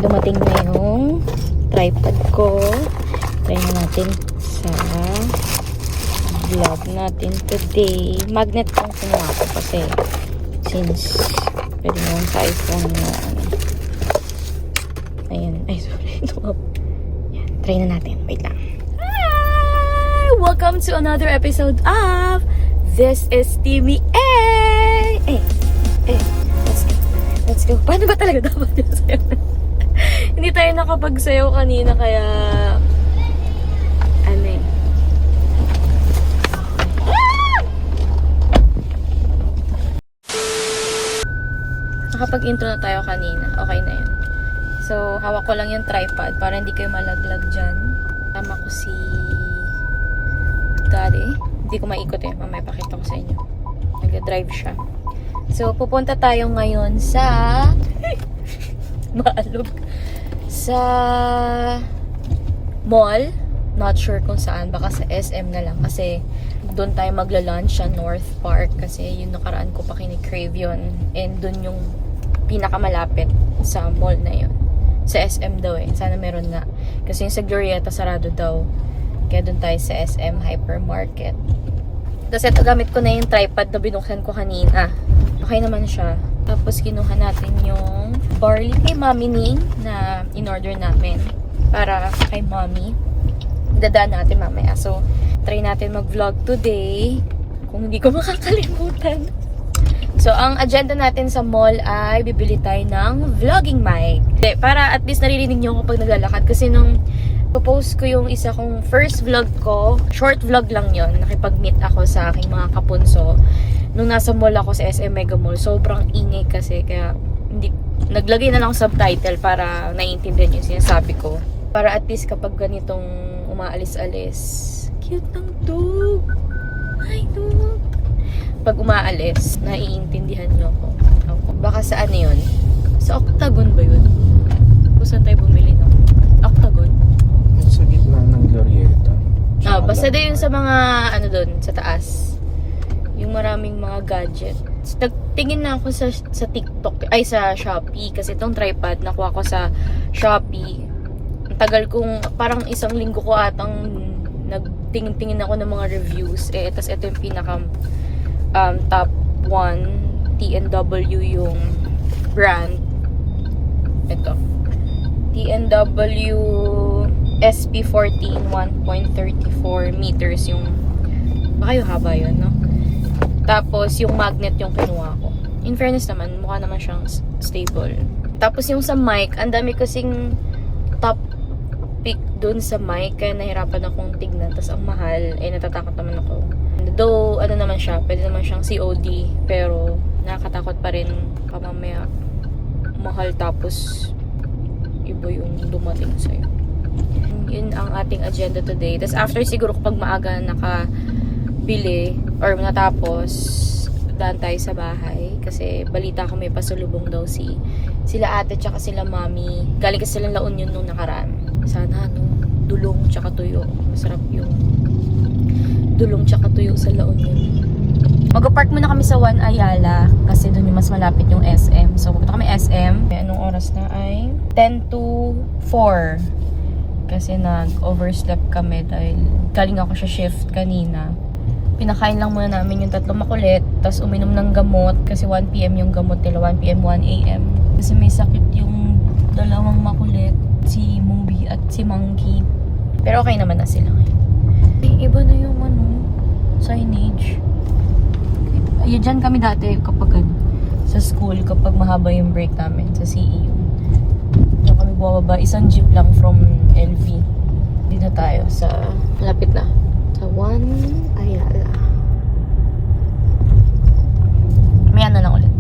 dumating na yung tripod ko. Try na natin sa vlog natin today. Magnet kong kinuha ko kasi since pwede naman sa iPhone na ayan. Ay, sorry. Yan. Try na natin. Wait lang. Hi! Welcome to another episode of This is Timmy A! Let's go. Paano ba talaga dapat yung sayo? Hindi tayo nakapagsayaw kanina kaya ano eh. Nakapag-intro na tayo kanina. Okay na yun. So, hawak ko lang yung tripod para hindi kayo malaglag dyan. Tama ko si Daddy. Hindi ko maikot eh. Mamaya pakita ko sa inyo. Nag-drive siya. So, pupunta tayo ngayon sa maalog. Sa mall. Not sure kung saan. Baka sa SM na lang. Kasi doon tayo magla-lunch sa North Park. Kasi yung nakaraan ko pa kini-crave yun. And doon yung pinakamalapit sa mall na yun. Sa SM daw eh. Sana meron nga. Kasi yung sa Glorieta sarado daw. Kaya doon tayo sa SM Hypermarket. Tapos ito gamit ko na yung tripod na binuksan ko kanina. Okay naman siya. Tapos kinuha natin yung barley kay Mami Ning na in-order namin. Para kay Mami. Dadaan natin mamaya. So, try natin mag-vlog today. Kung hindi ko makakalimutan. So, ang agenda natin sa mall ay bibili tayo ng vlogging mic. Para at least naririnig nyo ako pag naglalakad. Kasi nung post ko yung isa kong first vlog ko, short vlog lang yon. Nakipag-meet ako sa aking mga kapunso. Nung nasa mall ako sa SM Mega Mall, sobrang ingay kasi. Kaya hindi, naglagay na lang subtitle para naiintindihan yung sinasabi ko. Para at least kapag ganitong umaalis-alis, cute ng dog. Hi, dog. Pag umaalis, naiintindihan nyo ako. Baka sa ano yun? Sa Octagon ba yun? Kung saan tayo bumili ng Octagon? Sa gitna ng Glorieta. Basta din yun sa mga, ano dun, sa taas. Yung maraming mga gadgets. Nagtingin na ako sa TikTok, ay sa Shopee. Kasi itong tripod, nakuha ko sa Shopee. Ang tagal kong, parang isang linggo ko atang nagtingin-tingin ako ng mga reviews. Tapos ito yung pinaka top 1 TNW yung brand. Ito TNW SP14 1.34 meters yung baka yung haba yun, no? Tapos yung magnet yung kinuha ko. In fairness naman, mukha naman siyang stable. Tapos yung sa mic, ang dami kasing top pick dun sa mic, kaya nahirapan akong tignan. Tapos ang mahal, natatakot naman ako. Though, ano naman siya, pwede naman siyang COD, pero nakakatakot pa rin mamaya mahal tapos iba yung dumating sa'yo. Yun ang ating agenda today. Tapos after siguro kapag maaga nakabili or natapos, daan tayo sa bahay. Kasi balita ko may pasulubong daw sila ate tsaka sila mami. Galing kasi silang La Union nung nakaraan. Sana dulong tsaka tuyo. Masarap yung dulong tsaka tuyo sa La Union. Mag-park muna kami sa One Ayala kasi doon yung mas malapit yung SM. So pupunta kami SM. Anong oras na ay 10 to 4. Kasi nag-overslept kami dahil galing ako sa shift kanina. Pinakain lang muna namin yung tatlong makulit. Tapos uminom ng gamot kasi 1 PM yung gamot nila. 1 PM, 1 AM. Kasi may sakit yung dalawang makulit. Si Movie at si Monkey. Pero okay naman na sila ngayon. Iba na yung signage. Ayun, dyan kami dati kapag sa school, kapag mahaba yung break namin sa CEU. Diyan kami bumababa. Isang jeep lang from LV. Dito tayo sa, malapit na, sa One Ayala. May ano lang ulit.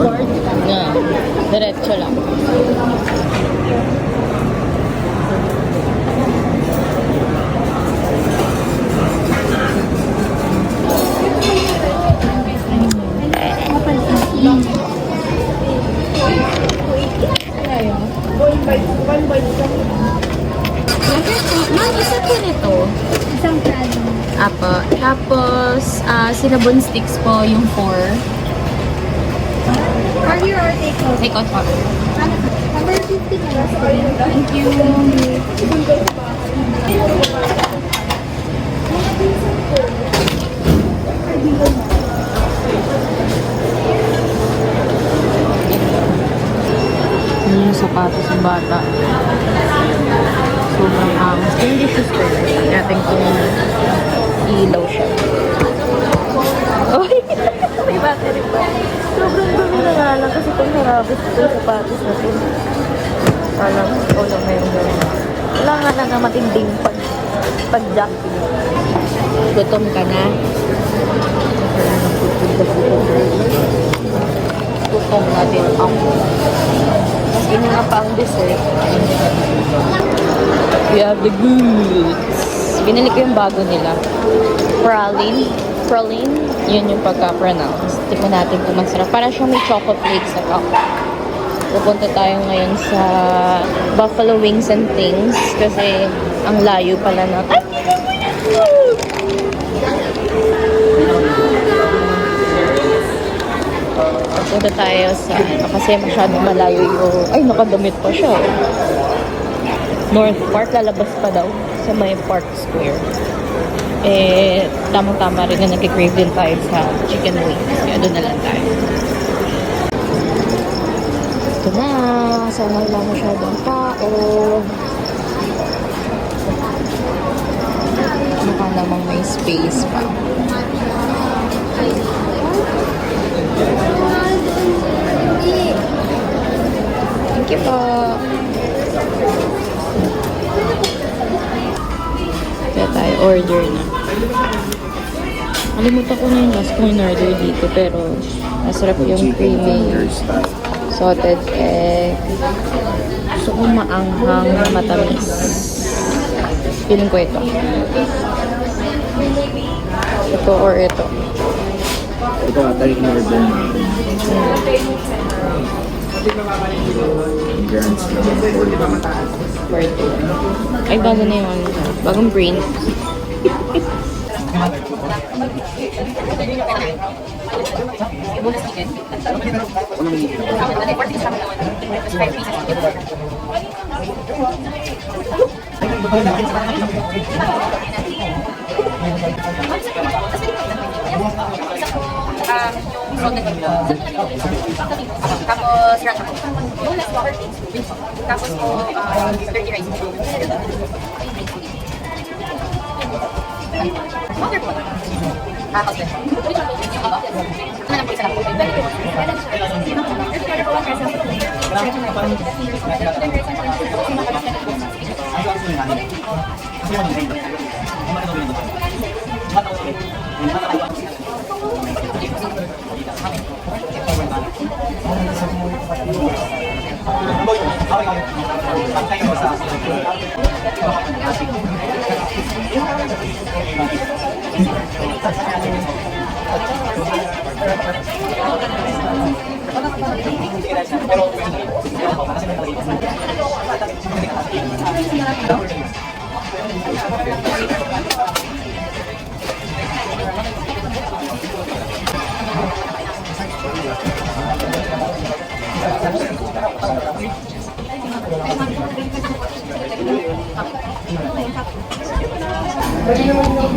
Na, diretso lang. Ma'am, isa po nito. Isang prado. Apo. Tapos, cinnamon sticks po yung 4. Order or take out? Take out po. Number 50 na lang. Thank you. Yung sapatos ng bata. Sobrang angas. Hindi siya skirt. Natin kung ilaw siya. Uy! May battery pa. Sobrang dumi na nga lang kasi itong harabos itong sapatos na ito. Alam mo, ikaw lang mayroon gawin. Wala nga lang na matinding pag-jockey. Gutom ka na. Gutom na din ako. Mas nga pa ang dessert. We have the goods. Binili ko yung bago nila. Praline. Praline. Yun yung pagka-pronounce. Tignan natin kung masarap. Para siyang may choco flakes sa cup. Pupunta tayo ngayon sa Buffalo Wings and Things kasi ang layo pala na. Ay! Pupunta tayo sa kasi masyadong malayo yung ay nakadamit pa siya. North Park, lalabas pa daw sa may Park Square. Eh, tamang-tama rin na nag-crave din tayo sa chicken wings. Kaya doon na lang tayo. Ito na. Sana wala masyadong tao. Mukha namang may space pa. Thank you po. Kaya tayo order na. Kalimutan ko na yung last ko in-order dito pero masarap yung creamy salted egg. Gusto ko maanghang matamis. Feeling ko ito. Ito or ito. Ito ata yung order. Grand Slam. Ay, bago na yung bagong brain. Tapos, rata po. Boneless water things. Tapos po, dirty rice. Water po. Tapos, ano lang po isa lang po.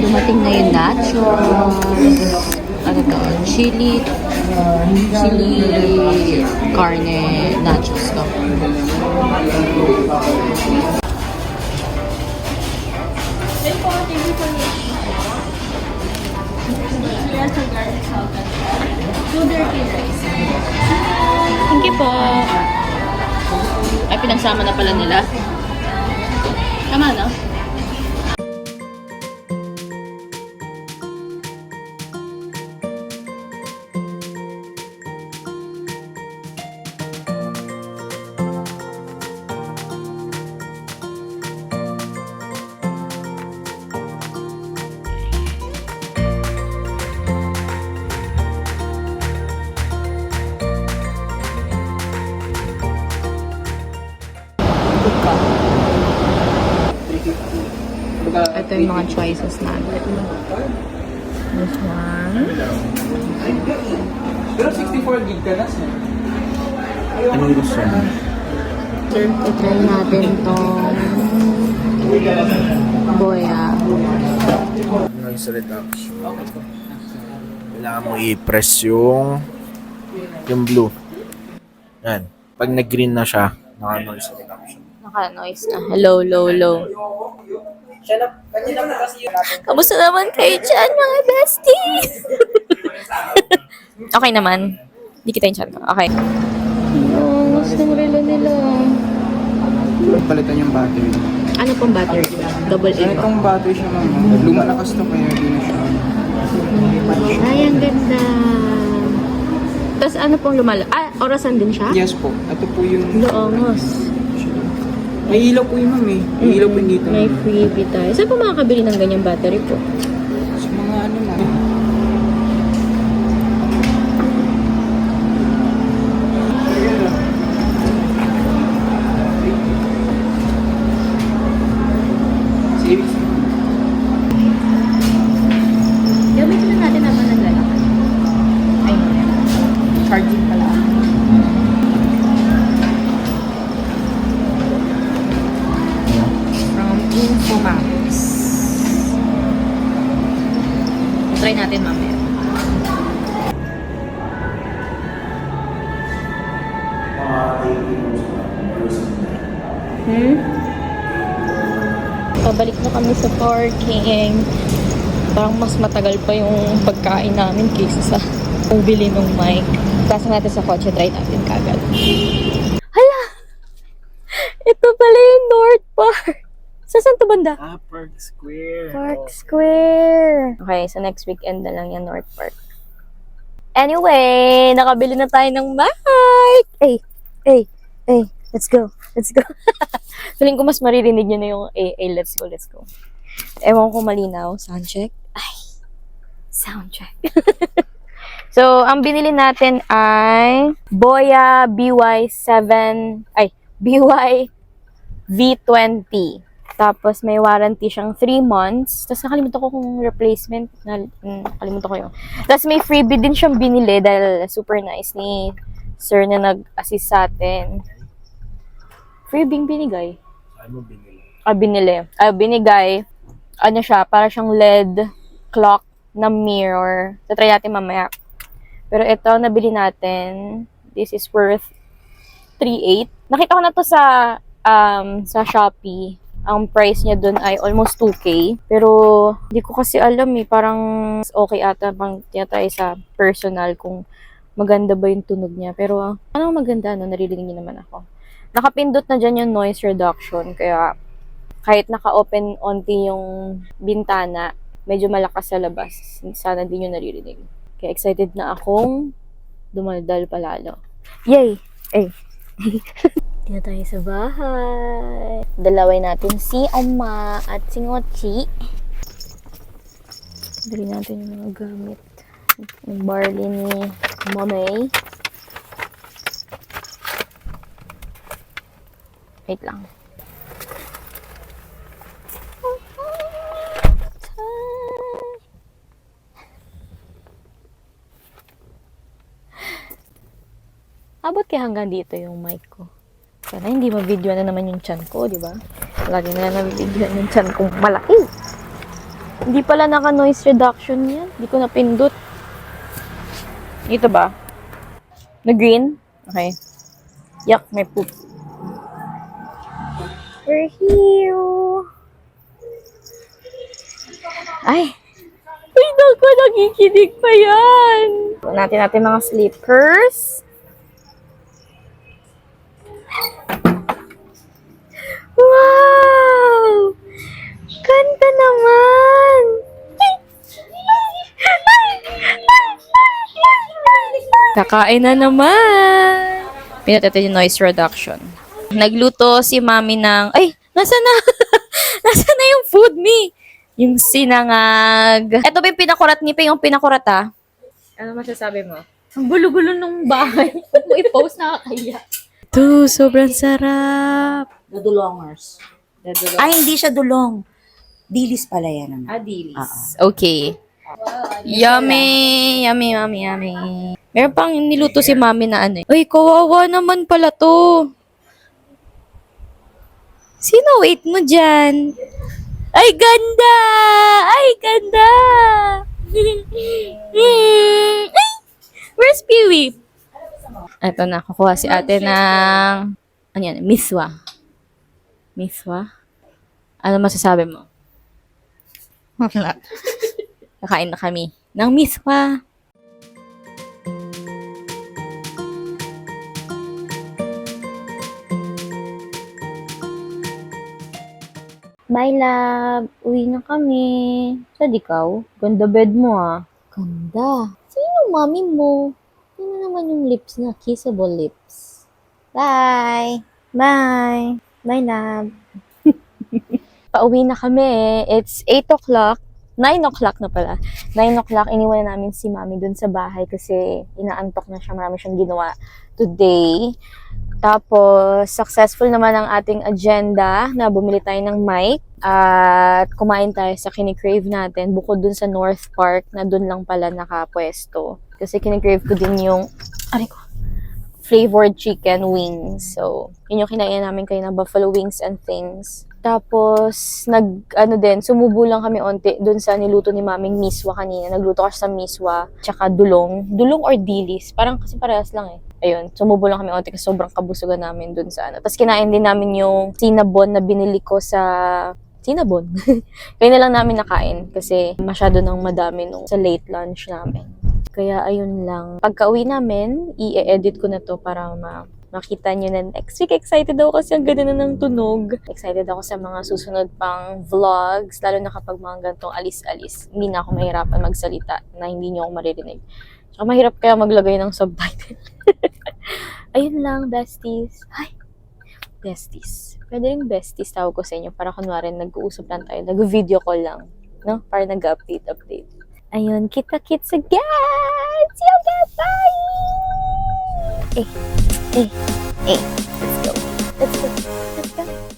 Dumating na yung nachos. Ano to? Chili carne nachos to. Thank you po. Ay, pinagsama na pala nila. Tama, no? ka. 350. Ito yung mga choices natin. This one. Pero 64 gig ka na siya. Anong gusto mo? I-try natin tong boya. Noise reduction. Kailangan mo i-press yung blue. Yan. Pag nag-green na siya, naka-noise reduction. Naka-noise na. Hello, low, low. Kamusta naman kayo dyan, mga besties? Okay naman. Hindi kita yung chat ko. Okay. Oh, gusto ng relo nila. Palitan yung battery. Ano pong battery? Double A. Itong battery siya mama. Luma na kasi ito kaya di na siya. Ay, ang ganda. Tapos ano pong lumala? Ah, orasan din siya? Yes po. Ito po yung... Loongos. May ilaw po yung ma'am eh. May ilaw po yung dito. May freebie tayo. Saan po makakabili ng ganyang battery po? Sa mga ano na. Savings. Gamitin na natin naman naglalakad. Ay, charging pala. From Infomax. Try natin mamaya. Pabalik na kami sa parking. Parang mas matagal pa yung pagkain namin kaysa sa bili ng mic. Pasok natin sa kotse, try natin kagad. Hala! Ito pala yung North Park. Sa saan to banda? Park Square. Park Square. Okay, so next weekend na lang yung North Park. Anyway, nakabili na tayo ng mic. Hey, let's go. Let's go. Feeling ko mas maririnig nyo na yung let's go, let's go. Ewan ko malinaw. Sound check. Ay, sound check. So, ang binili natin ay Boya BY V20. Tapos, may warranty siyang 3 months. Tapos, nakalimutan ko kung replacement. Nakalimutan ko yun. Tapos, may freebie din siyang binili dahil super nice ni sir na nag-assist sa atin. Freebie binigay. Ano binili? Binigay. Ano siya, para siyang LED clock na mirror. So, try natin mamaya. Pero ito, nabili natin. This is worth 3.8. Nakita ko na to sa Shopee. Ang price niya dun ay almost 2K. Pero, di ko kasi alam eh. Parang okay ata pang tinatry sa personal kung maganda ba yung tunog niya. Pero, ano maganda, no? Naririnig niyo naman ako. Nakapindot na dyan yung noise reduction. Kaya, kahit naka-open onti yung bintana, medyo malakas sa labas. Sana din yung naririnig. Kaya excited na akong dumaldal palalo. Yay! Ay! Dito tayo sa bahay. Dalaway natin si Oma at si Ngochi. Dali natin yung mga gamit. Yung barley ni Mamay. Wait lang. Abot kaya hanggang dito yung mic ko. Sana hindi ma-video na naman yung chan ko, di ba? Lagi na na-video yung chan kong malaki. Hindi pala naka-noise reduction yan. Hindi ko napindot. Ito ba? Na green? Okay. Yuck, may poop. We're here. Ay! Uy, naku, nakikinig pa yan! Natin mga slippers. Wow! Ganda naman! Kakain na naman! Pinatay yung noise reduction. Nagluto si mami ng... Ay! Nasa na? Nasa na yung food me? Yung sinangag. Ito ba yung pinakurat ni Pa? Yung pinakurat Ano masasabi mo? Ang gulo-gulo nung bahay. Huwag mo i-post, nakakaya. Ito, sobrang sarap. The Dulongers. Dadalo. Ay, hindi siya dulong. Dilis pala yan. Ano? Adilis. Okay. Yummy! Yummy, yummy, yummy. Meron pang niluto si mami na ano eh. Uy, kawawa naman pala to. Sino wait mo dyan? Ay, ganda! Ay, ganda! Ay, where's Peewee? Eto na, kukuha si ate ng, ano yan, miswa. Miswa? Ano masasabi mo? Wala. Kakain na kami ng miswa. Bye, love. Uwi na kami. Sad ikaw? Ganda bed mo, ah. Ganda. Sino mami mo? Sino naman yung lips na? Kissable lips. Bye. Bye. Bye, love. Pauwi na kami. It's 8 o'clock. 9 o'clock na pala. 9 o'clock, iniwan na namin si mami dun sa bahay kasi inaantok na siya. Marami siyang ginawa today. Tapos, successful naman ang ating agenda na bumili tayo ng mic at kumain tayo sa kinikrave natin bukod dun sa North Park na dun lang pala nakapwesto. Kasi kinikrave ko din yung, flavored chicken wings. So, yun yung kinain namin kayo na buffalo wings and things. Tapos, sumubo lang kami onti dun sa niluto ni maming miswa kanina. Nagluto kasi sa miswa, tsaka dulong. Dulong or dilis. Parang kasi parehas lang eh. Ayun, sumubo lang kami onti kasi sobrang kabusugan namin dun sa ano. Tapos kinain din namin yung cinnabon na binili ko sa cinnabon. Kaya na lang namin nakain kasi masyado nang madami nung sa late lunch namin. Kaya ayun lang. Pagka-uwi namin, i-edit ko na to para makita nyo na next week. Excited ako kasi ang ganda na ng tunog. Excited ako sa mga susunod pang vlogs, lalo na kapag mga gantong alis-alis. Hindi na ako mahirapan magsalita na hindi nyo ako maririnig. Saka mahirap kaya maglagay ng subtitle. Ayun lang, besties. Ay, besties. Pwede rin besties tawag ko sa inyo para kunwari nag-uusap lang tayo. Nag-video call lang. No? Para nag-update. Ayun, kita-kits again! See you again! Bye! Let's go.